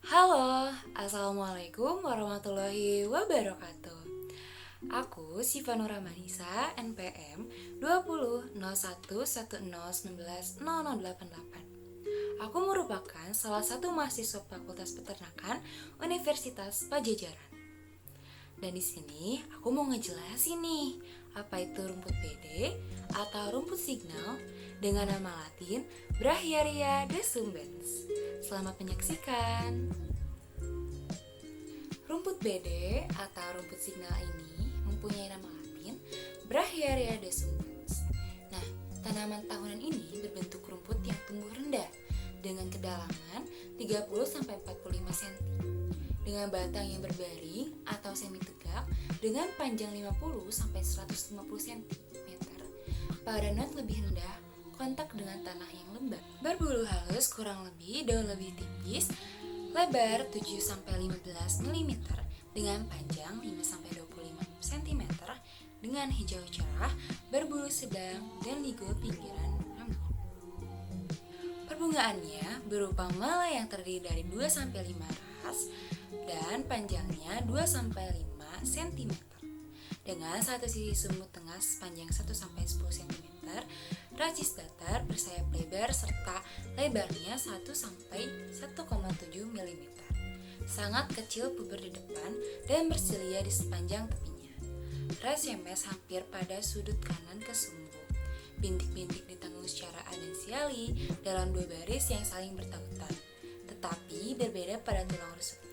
Halo, Assalamualaikum warahmatullahi wabarakatuh. Aku Siva Nura Manisa, NPM 20.01.10.19.0088. Aku merupakan salah satu mahasiswa Fakultas Peternakan Universitas Pajajaran. Dan di sini aku mau ngejelasin nih, apa itu rumput bede atau rumput signal dengan nama latin Brachiaria decumbens. Selamat menyaksikan. Rumput bede atau rumput signal ini mempunyai nama latin Brachiaria decumbens. Nah, tanaman tahunan ini berbentuk rumput yang tumbuh rendah dengan kedalaman 30-45 cm, dengan batang yang berbaring atau semi tegak dengan panjang 50-150 cm. Pada not lebih rendah, kontak dengan tanah yang lembab. Berbulu halus kurang lebih, daun lebih tipis, lebar 7-15 mm dengan panjang 5-25 cm, dengan hijau cerah, berbulu sedang, dan ligo pinggiran rambut. Perbungaannya berupa mala yang terdiri dari 2-5 ras dan panjangnya 2-5 cm, dengan satu sisi sumbu tengah sepanjang 1-10 cm, racis datar bersayap lebar serta lebarnya 1-1,7 mm. Sangat kecil puber di depan dan bersilia di sepanjang tepinya. Racemes hampir pada sudut kanan ke sumbu. Bintik-bintik ditanggung secara adensiali dalam dua baris yang saling bertautan, tetapi berbeda pada tulang rusuknya,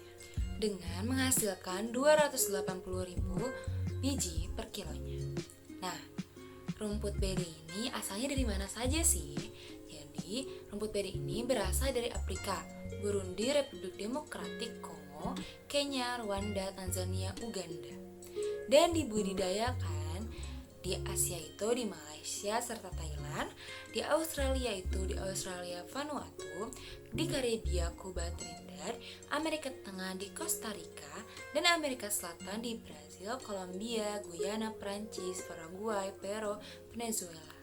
dengan menghasilkan 280.000 biji per kilonya. Nah, rumput bede ini asalnya dari mana saja sih? Jadi, rumput bede ini berasal dari Afrika, Burundi, Republik Demokratik Kongo, Kenya, Rwanda, Tanzania, Uganda. Dan dibudidayakan di Asia itu di Malaysia serta Thailand, di Australia itu di Australia Vanuatu, di Karibia Kuba Trinidad, Amerika Tengah di Costa Rica, dan Amerika Selatan di Brazil, Kolombia, Guyana, Prancis, Paraguay, Peru, Venezuela.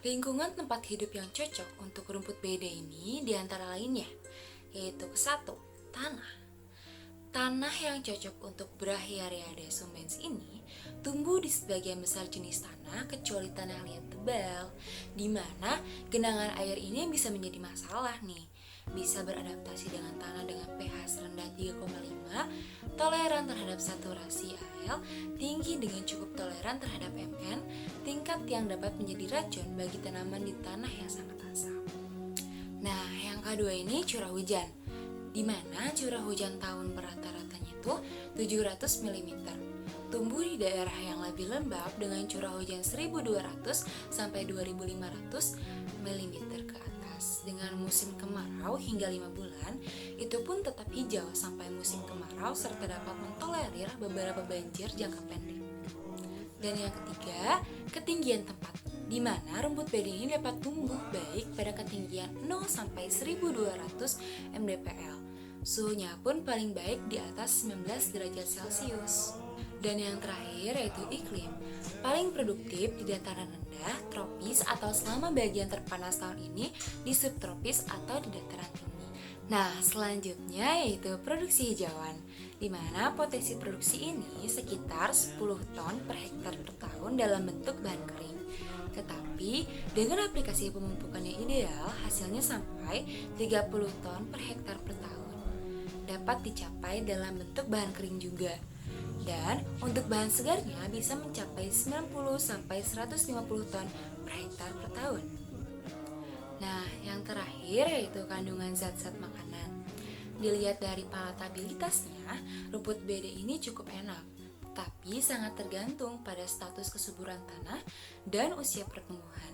Lingkungan tempat hidup yang cocok untuk rumput bede ini diantara lainnya, yaitu ke-1, tanah. Tanah yang cocok untuk Brachiaria decumbens ini tumbuh di sebagian besar jenis tanah kecuali tanah liat tebal, di mana genangan air ini bisa menjadi masalah nih. Bisa beradaptasi dengan tanah dengan pH rendah 3,5, toleran terhadap saturasi air, tinggi dengan cukup toleran terhadap Mn, tingkat yang dapat menjadi racun bagi tanaman di tanah yang sangat asam. Nah, yang kedua ini curah hujan, di mana curah hujan tahun rata-ratanya itu 700 mm. Tumbuh di daerah yang lebih lembab dengan curah hujan 1200 sampai 2500 mm ke atas. Dengan musim kemarau hingga 5 bulan, itu pun tetap hijau sampai musim kemarau serta dapat mentolerir beberapa banjir jangka pendek. Dan yang ketiga, ketinggian tempat, di mana rumput bede ini dapat tumbuh baik pada ketinggian 0 sampai 1200 mdpl. Suhunya pun paling baik di atas 19 derajat Celcius. Dan yang terakhir yaitu iklim, paling produktif di dataran rendah, tropis atau selama bagian terpanas tahun ini di subtropis atau di dataran tinggi. Nah, selanjutnya yaitu produksi hijauan, di mana potensi produksi ini sekitar 10 ton per hektar per tahun dalam bentuk bahan kering. Tetapi dengan aplikasi pemupukan yang ideal, hasilnya sampai 30 ton per hektar per tahun. Dapat dicapai dalam bentuk bahan kering juga. Dan untuk bahan segarnya bisa mencapai 90-150 ton per hektar per tahun. Nah, yang terakhir yaitu kandungan zat-zat makanan. Dilihat dari palatabilitasnya, rumput bede ini cukup enak, tapi sangat tergantung pada status kesuburan tanah dan usia pertumbuhan.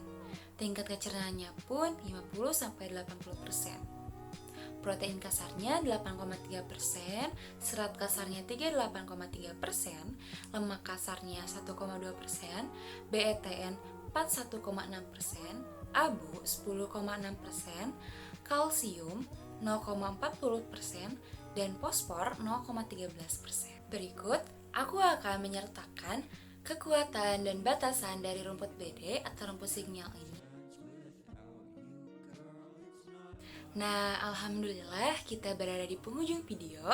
Tingkat kecernanya pun 50-80%. Protein kasarnya 8,3%, serat kasarnya 38,3%, lemak kasarnya 1,2%, BETN 41,6%, abu 10,6%, kalsium 0,40%, dan fosfor 0,13%. Berikut, aku akan menyertakan kekuatan dan batasan dari rumput bede atau rumput signal ini. Nah, alhamdulillah kita berada di penghujung video.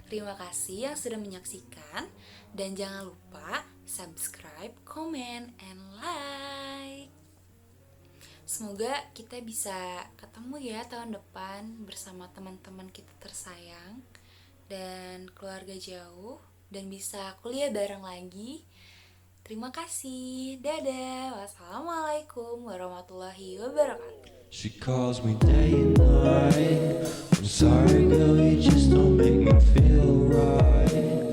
Terima kasih yang sudah menyaksikan. Dan jangan lupa subscribe, comment, and like. Semoga kita bisa ketemu ya tahun depan bersama teman-teman kita tersayang dan keluarga jauh, dan bisa kuliah bareng lagi. Terima kasih. Dadah. Wassalamualaikum warahmatullahi wabarakatuh. She calls me day and night. I'm sorry, girl, you just don't make me feel right.